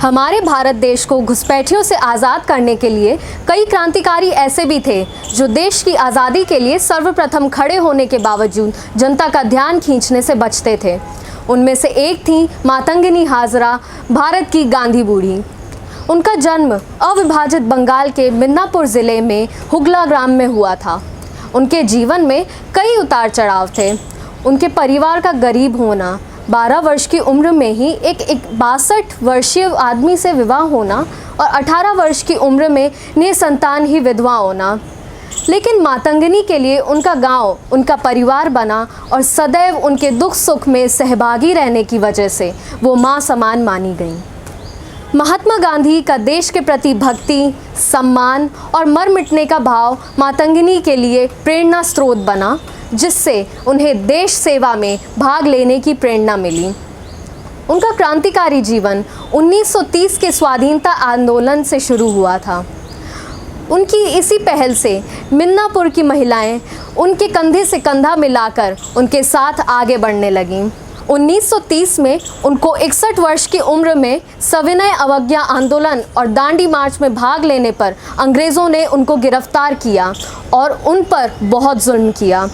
हमारे भारत देश को घुसपैठियों से आज़ाद करने के लिए कई क्रांतिकारी ऐसे भी थे जो देश की आज़ादी के लिए सर्वप्रथम खड़े होने के बावजूद जनता का ध्यान खींचने से बचते थे। उनमें से एक थी मातंगिनी हाजरा, भारत की गांधी बूढ़ी। उनका जन्म अविभाजित बंगाल के मिदनापुर ज़िले में हुगला ग्राम में हुआ था। उनके जीवन में कई उतार चढ़ाव थे। उनके परिवार का गरीब होना, 12 वर्ष की उम्र में ही एक 62 वर्षीय आदमी से विवाह होना और 18 वर्ष की उम्र में निसंतान ही विधवा होना। लेकिन मातंगिनी के लिए उनका गांव उनका परिवार बना और सदैव उनके दुख सुख में सहभागी रहने की वजह से वो माँ समान मानी गईं। महात्मा गांधी का देश के प्रति भक्ति, सम्मान और मर मिटने का भाव मातंगिनी के लिए प्रेरणा स्रोत बना, जिससे उन्हें देश सेवा में भाग लेने की प्रेरणा मिली। उनका क्रांतिकारी जीवन 1930 के स्वाधीनता आंदोलन से शुरू हुआ था। उनकी इसी पहल से मिदनापुर की महिलाएं उनके कंधे से कंधा मिलाकर उनके साथ आगे बढ़ने लगीं। 1930 में उनको 61 वर्ष की उम्र में सविनय अवज्ञा आंदोलन और दांडी मार्च में भाग लेने पर अंग्रेज़ों ने उनको गिरफ्तार किया और उन पर बहुत जुल्म किया।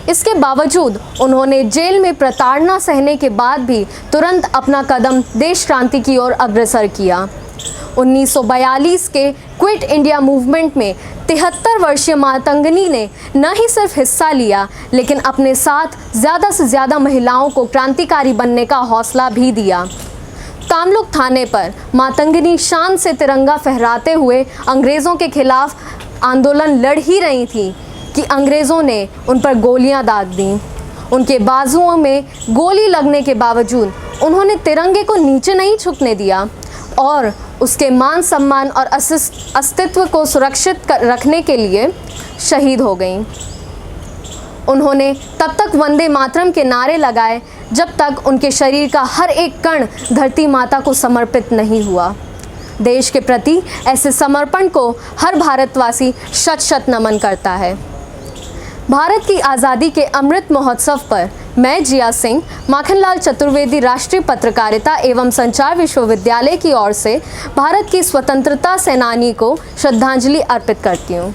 इसके बावजूद उन्होंने जेल में प्रताड़ना सहने के बाद भी तुरंत अपना कदम देश क्रांति की ओर अग्रसर किया। 1942 के क्विट इंडिया मूवमेंट में 73 वर्षीय मातंगिनी ने न ही सिर्फ हिस्सा लिया, लेकिन अपने साथ ज़्यादा से ज़्यादा महिलाओं को क्रांतिकारी बनने का हौसला भी दिया। तामलुक थाने पर मातंगिनी शान से तिरंगा फहराते हुए अंग्रेज़ों के खिलाफ आंदोलन लड़ ही रही थी कि अंग्रेज़ों ने उन पर गोलियां दाग दीं। उनके बाजुओं में गोली लगने के बावजूद उन्होंने तिरंगे को नीचे नहीं झुकने दिया और उसके मान सम्मान और अस्तित्व को सुरक्षित रखने के लिए शहीद हो गईं। उन्होंने तब तक वंदे मातरम के नारे लगाए जब तक उनके शरीर का हर एक कण धरती माता को समर्पित नहीं हुआ। देश के प्रति ऐसे समर्पण को हर भारतवासी शत शत नमन करता है। भारत की आज़ादी के अमृत महोत्सव पर मैं जिया सिंह, माखनलाल चतुर्वेदी राष्ट्रीय पत्रकारिता एवं संचार विश्वविद्यालय की ओर से भारत की स्वतंत्रता सेनानी को श्रद्धांजलि अर्पित करती हूँ।